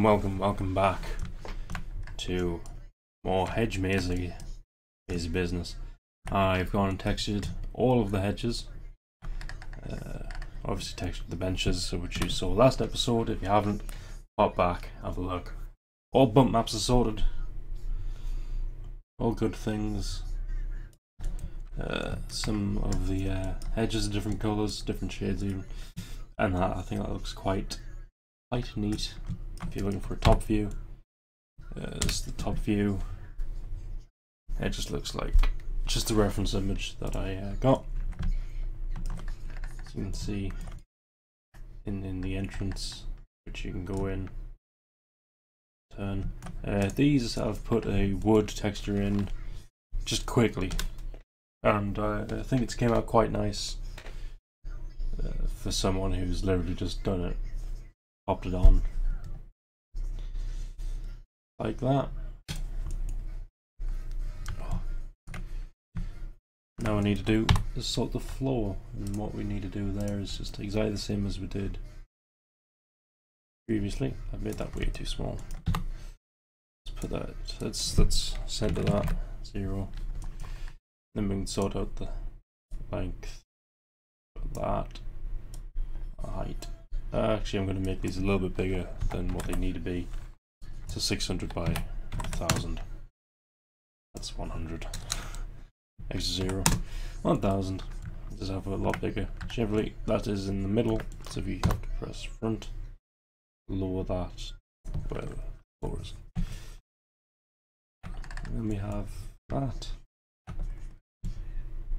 welcome back to more hedge mazy business. I've gone and textured all of the hedges. Obviously textured the benches, which you saw last episode. If you haven't, pop back, have a look. All bump maps are sorted. All good things. Some of the hedges are different colours, different shades even. And I think that looks quite neat. If you're looking for a top view, this is the top view. It just looks like just the reference image that I got. As you can see in the entrance, which you can go in, turn. These I've put a wood texture in just quickly, and I think it's came out quite nice for someone who's literally just done it, popped it on like that. Now I need to do is sort the floor, and what we need to do there is just exactly the same as we did previously. I've made that way too small. Let's put that, let's center that 0. Then we can sort out the length of that, height. Actually, I'm going to make these a little bit bigger than what they need to be. So 600 by 1000. That's 100. Extra 0. 1000. Just have a lot bigger. Generally, that is in the middle. So if you have to press front, lower that where the floor is. And then we have that.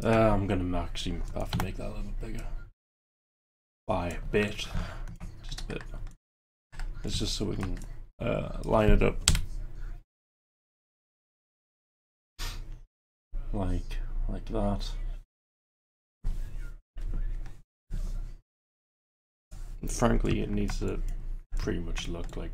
I'm going to actually have to make that a little bit bigger. By a bit. Just a bit. It's just so we can line it up like that. And frankly, it needs to pretty much look like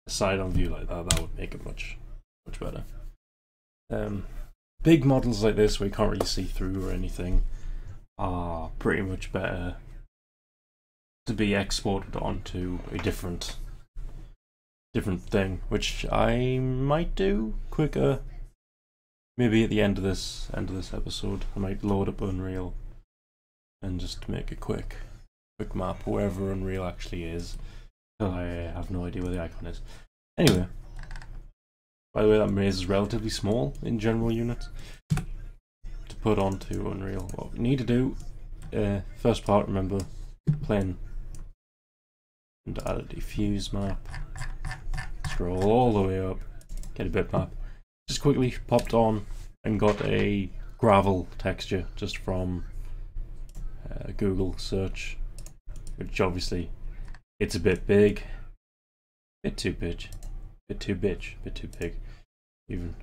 a side-on view like that. That would make it much better. Big models like this where you can't really see through or anything are pretty much better to be exported onto a different thing, which I might do quicker. Maybe at the end of this episode, I might load up Unreal and just make a quick map wherever Unreal actually is. I have no idea where the icon is. Anyway, by the way, that maze is relatively small in general units to put onto Unreal. What we need to do, first part, remember, plane, and add a diffuse map. Scroll all the way up, get a bitmap. Just quickly popped on and got a gravel texture just from Google search, which obviously it's a bit big, bit too big, even.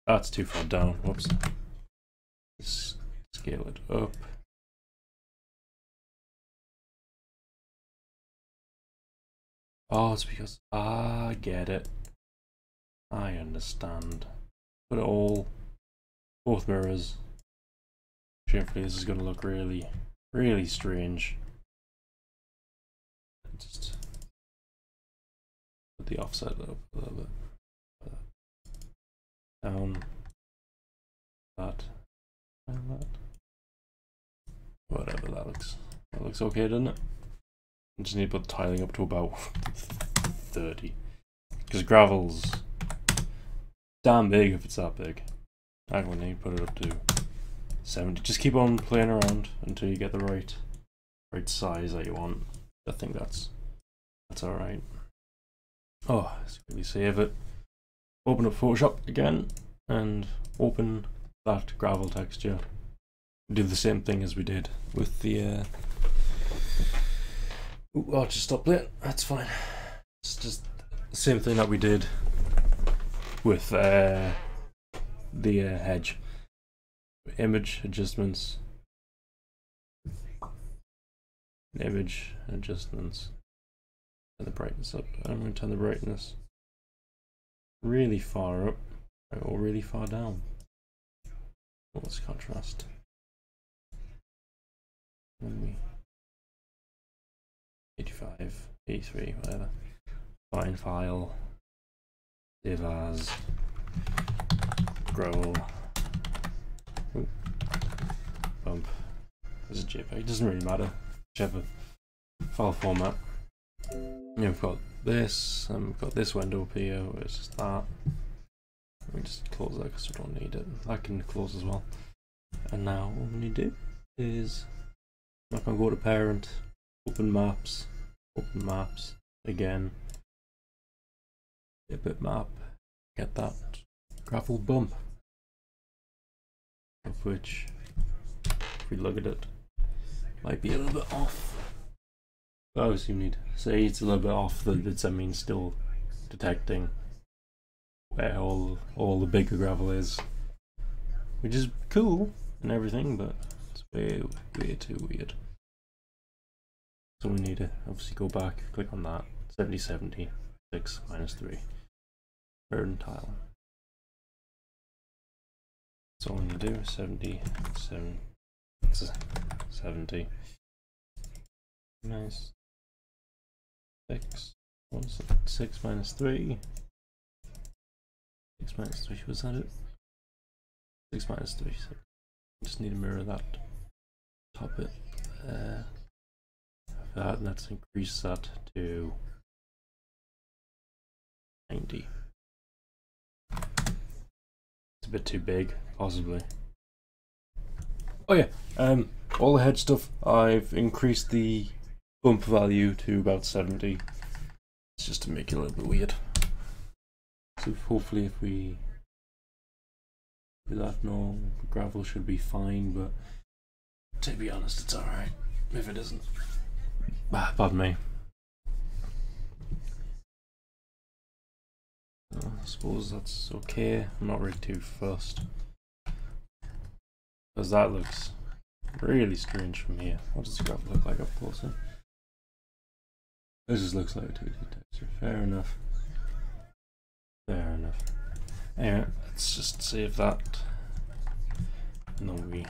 That's too far down. Whoops. Let's scale it up. Oh, it's because I get it. I understand. Put it all, both mirrors. Hopefully this is going to look really strange. Just put the offset up a little bit. Down. That. And that. Whatever, that looks okay, doesn't it? I just need to put the tiling up to about 30. Because gravel's damn big if it's that big. I would need to put it up to 70. Just keep on playing around until you get the right size that you want. I think that's alright. Oh, let's quickly save it. Open up Photoshop again and open that gravel texture. Do the same thing as we did with the Ooh, I'll just stop playing. That's fine. It's just the same thing that we did with the hedge. Image adjustments. Image adjustments. Turn the brightness up. I'm going to turn the brightness really far up or really far down. Let's contrast. 85, 83, whatever. Find file, save as, gravel, bump. There's a JPEG, it doesn't really matter, whichever file format. And we've got this, and we've got this window up here, which is that. Let me just close that because we don't need it. That can close as well. And now what we need to do is I'm going to go to parent, open maps again, a bitmap, get that gravel bump, of which, if we look at it, might be a little bit off. But obviously we need to say it's a little bit off, that means still detecting where all the bigger gravel is, which is cool and everything, but it's way too weird. So we need to obviously go back, click on that, 70, 70, 6 minus 3, burden tile. So all we need to do is 70, 70, minus 6, what was it? 6 minus 3, 6 minus 3, was that it? 6 minus 3, so just need to mirror that, top it, that, and let's increase that to 90. It's a bit too big, possibly. Oh yeah, all the head stuff, I've increased the bump value to about 70. It's just to make it a little bit weird. So hopefully if we do that, no, gravel should be fine, but to be honest, it's alright if it isn't. Pardon me. I suppose that's okay. I'm not really too fussed, because that looks really strange from here. What does the gravel look like up close? This just looks like a 2D texture. Fair enough. Fair enough. Anyway, let's just save that. And then we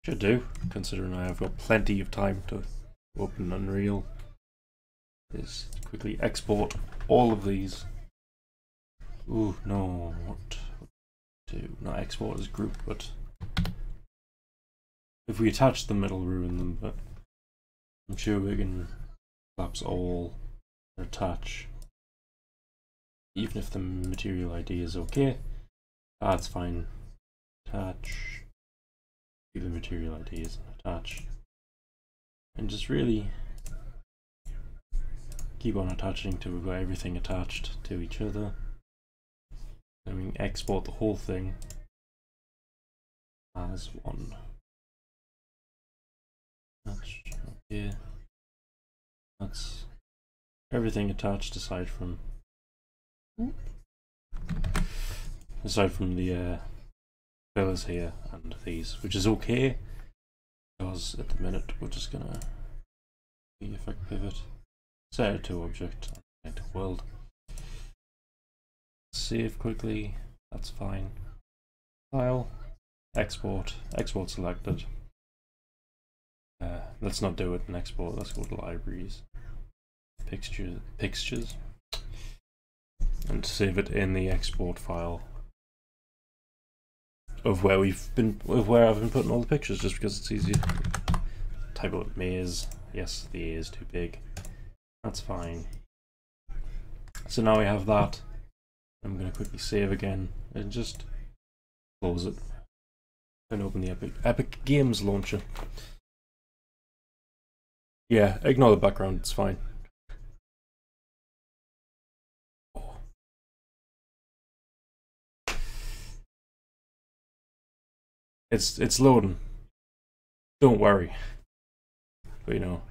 should do, considering I have got plenty of time to open Unreal, is quickly export all of these. Ooh, no, what do? Not export as group, but if we attach them, it'll ruin them, but I'm sure we can collapse all and attach. Even if the material ID is okay, that's fine. Attach, the material IDs, attach, and just really keep on attaching till we've got everything attached to each other. Then we can export the whole thing as one. Okay. That's everything attached aside from the pillars here and these, which is okay because at the minute we're just gonna effect pivot, set it to object, and to world. Save quickly, that's fine. File, export selected. Let's not do it in export, let's go to libraries, pictures, and save it in the export file of where I've been putting all the pictures, just because it's easier. Type out maze. Yes, the A is too big. That's fine. So now we have that. I'm going to quickly save again and just close it and open the Epic Games launcher. Yeah, ignore the background, it's fine. It's loading. Don't worry. But you know,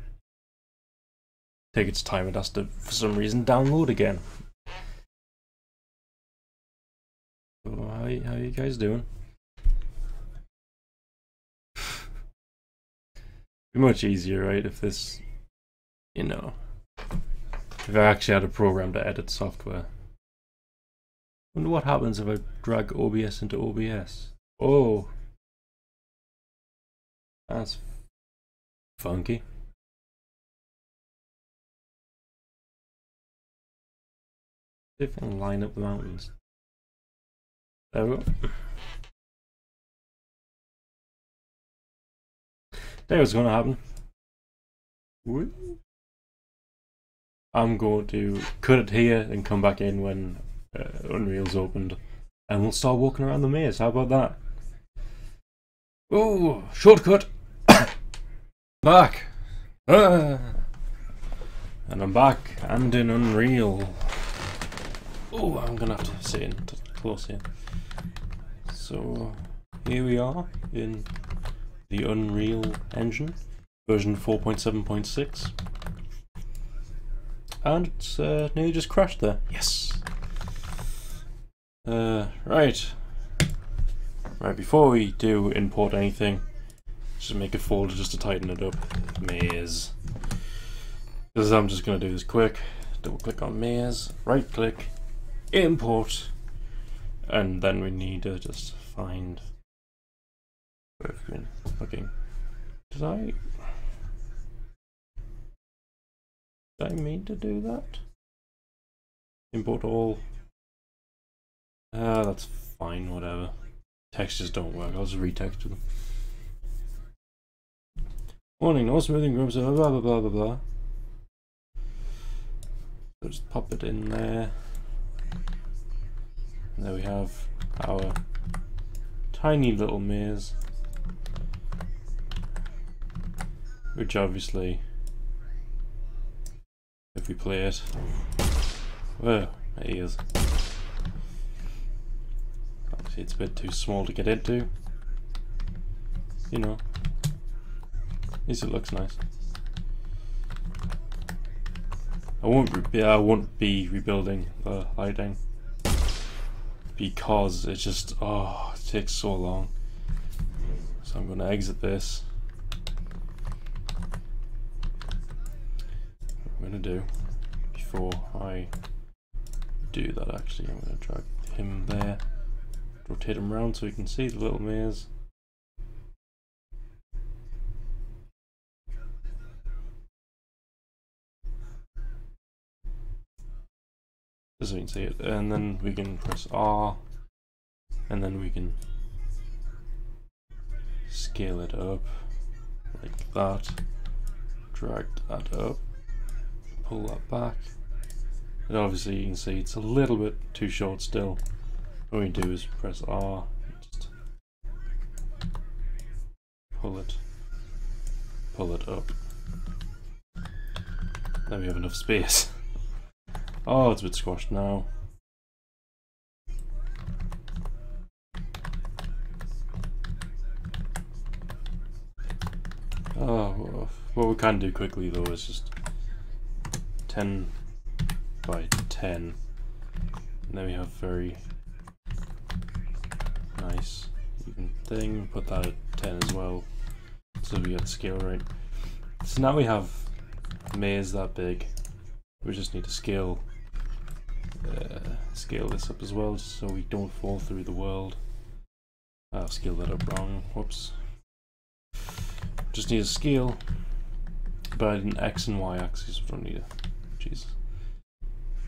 take its time. It has to, for some reason, download again. So how you guys doing? Be much easier, right? If this, you know, if I actually had a program to edit software. Wonder what happens if I drag OBS into OBS. Oh, that's funky. if I can line up the mountains. There we go. There was going to happen. I'm going to cut it here and come back in when Unreal's opened, and we'll start walking around the maze. How about that? Oh, shortcut! Back! And I'm back and in Unreal. Oh, I'm gonna have to sit in close here. So here we are in the Unreal Engine, version 4.7.6. And it's nearly just crashed there. Yes! Right. Right, before we do import anything, just make a folder just to tighten it up. Maze. Because I'm just going to do this quick. Double click on Maze, right click, import, and then we need to just find where I've been looking. Did I mean to do that? Import all. That's fine, whatever. Textures don't work, I'll just retexture them. Warning, no smoothing groups, blah blah blah blah blah. So just pop it in there. And there we have our tiny little maze. Which obviously, if we play it, whoa, my ears. Obviously it's a bit too small to get into. You know, at least it looks nice. I won't be rebuilding the lighting because it just, oh, it takes so long. So I'm going to exit this. What I'm going to do before I do that, actually, I'm going to drag him there, rotate him around so you can see the little maze. Just so you can see it, and then we can press R, and then we can scale it up like that, drag that up, pull that back, and obviously you can see it's a little bit too short still. What we do is press R, just pull it up. Now we have enough space. Oh, it's a bit squashed now. Oh, what we can do quickly though is just 10 by 10. And then we have very nice even thing. Put that at 10 as well, so we get the scale right. So now we have a maze that big. We just need to scale this up as well, so we don't fall through the world. I've scaled that up wrong. Whoops. Just need to scale by an X and Y axis. We don't need to. Jesus.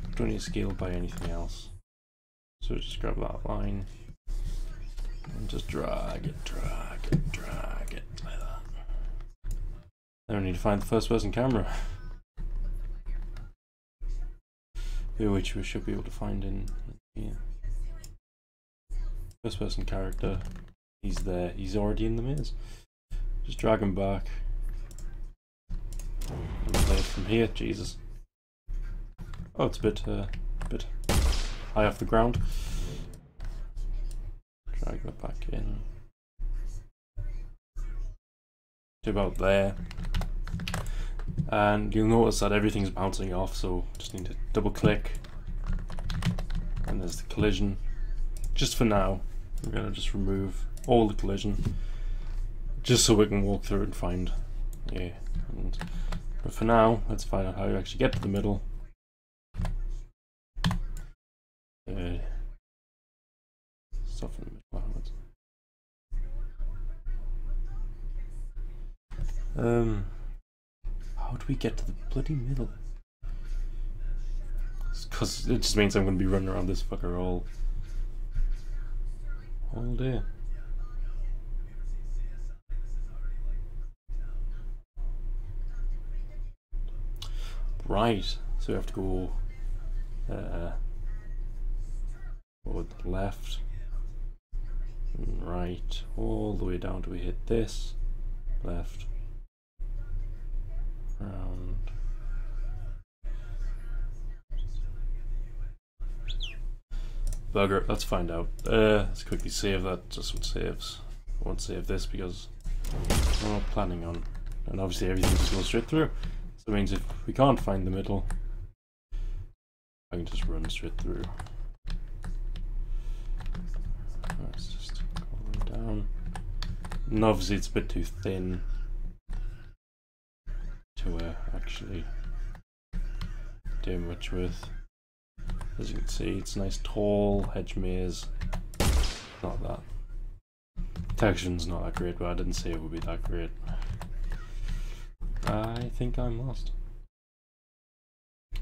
We don't need to scale by anything else. So just grab that line and just drag it like that. Then we need to find the first person camera. Which we should be able to find in here. First person character, he's there, he's already in the maze. Just drag him back and play it from here. Jesus. Oh, it's a bit high off the ground. Drag that back in to about there. And you'll notice that everything's bouncing off, so just need to double click, and there's the collision. Just for now, we're going to just remove all the collision, just so we can walk through and find, yeah. But for now, let's find out how you actually get to the middle. Stuff in the middle. How do we get to the bloody middle? Let's because it just means I'm going to be running around this fucker all day. Right, so we have to go forward, left, and right, all the way down till we hit this. Left, round. Bugger, let's find out. Let's quickly save that, just what saves. I won't save this because I'm not planning on, and obviously everything just goes straight through. So it means if we can't find the middle, I can just run straight through. Let's just go all the way down. And obviously it's a bit too thin to actually do much with. As you can see, it's a nice tall hedge maze. Not that. Texture's not that great, but I didn't say it would be that great. I think I'm lost.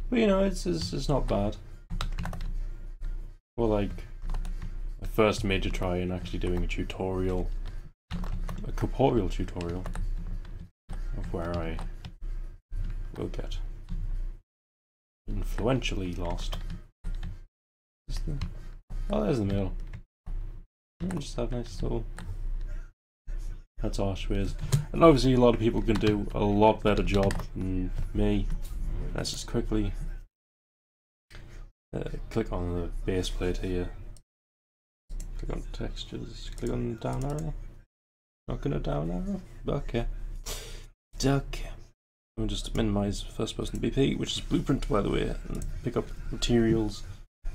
But you know, it's not bad. Well, like, my first major try in actually doing a tutorial, a corporeal tutorial, of where I will get influentially lost. Oh, there's the middle. Just have nice little. That's Archways. And obviously, a lot of people can do a lot better job than me. Let's just quickly click on the base plate here. Click on textures. Click on the down arrow. Not gonna down arrow? Okay. Okay. We'll just minimize first person BP, which is blueprint by the way, and pick up materials.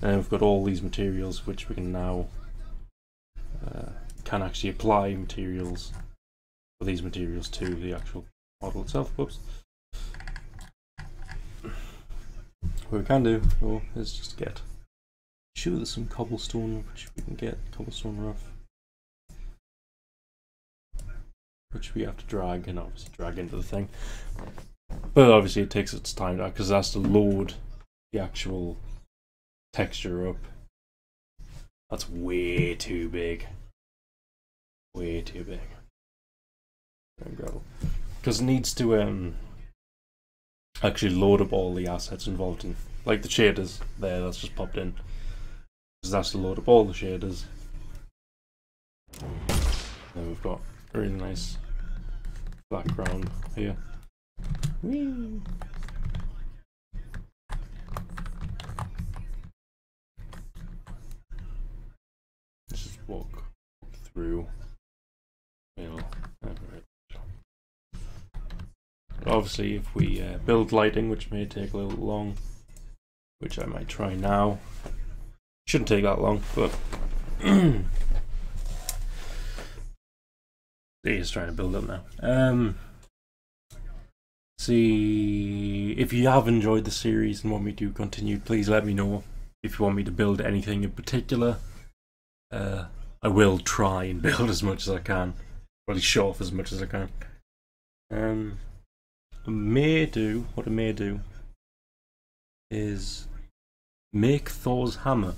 And we've got all these materials which we can now can actually apply materials for these materials to the actual model itself. Whoops. What we can do though is just get sure there's some cobblestone which we can get, cobblestone rough, which we have to drag and obviously drag into the thing. But obviously it takes its time because it has to load the actual texture up. That's way too big. Way too big. There we go. Because it needs to actually load up all the assets involved in, like the shaders there that's just popped in. Because it has to load up all the shaders. Then we've got a really nice background here. Whee! Let's just walk through. Obviously, if we build lighting, which may take a little long, which I might try now, shouldn't take that long, but he's trying to build up now. See, if you have enjoyed the series and want me to continue, please let me know. If you want me to build anything in particular, I will try and build as much as I can, really show off as much as I can. What I may do is make Thor's hammer.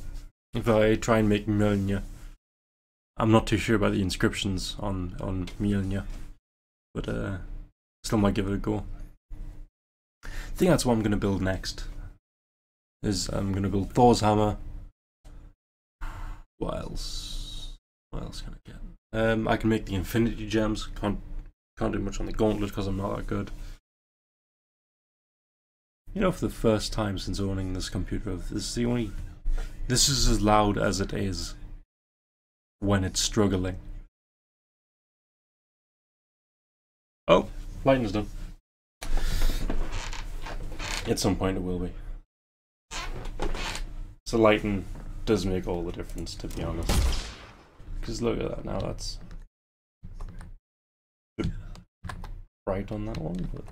If I try and make Mjolnir, I'm not too sure about the inscriptions on Mjolnir, but still might give it a go. I think that's what I'm going to build next. Is I'm going to build Thor's hammer. What else? What else can I get? I can make the Infinity Gems. Can't do much on the Gauntlet because I'm not that good. You know, for the first time since owning this computer, this is as loud as it is when it's struggling. Oh, lighting is done. At some point it will be. So lighting does make all the difference, to be honest. Because look at that now, that's a bit bright on that one, but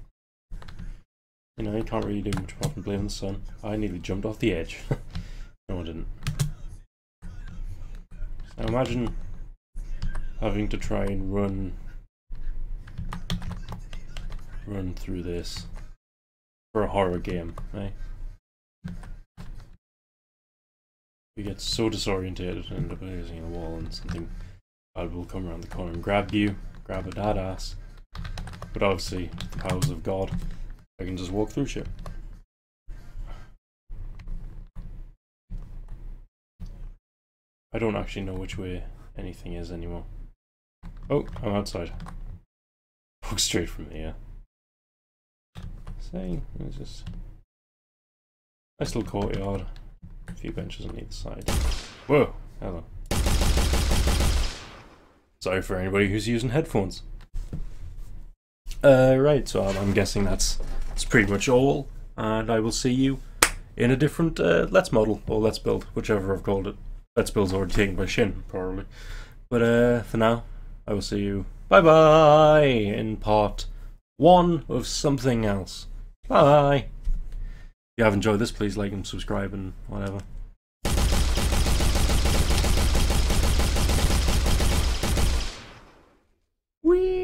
you know, you can't really do much apart from blaming the sun. I nearly jumped off the edge. No, I didn't. So imagine having to try and run through this for a horror game, right? We get so disorientated and end up using a wall, and something bad will come around the corner and grab you, grab a dad ass. But obviously, with the powers of God, I can just walk through shit. I don't actually know which way anything is anymore. Oh, I'm outside. Walk straight from here. Say, it's just nice little courtyard. A few benches on either side. Whoa, hello. Sorry for anybody who's using headphones. Right, so I'm guessing that's pretty much all, and I will see you in a different Let's Model, or Let's Build, whichever I've called it. Let's Build's already taken by Shin, probably. But for now, I will see you, bye-bye, in part 1 of something else. Bye! If you have enjoyed this, please like and subscribe and whatever. Whee!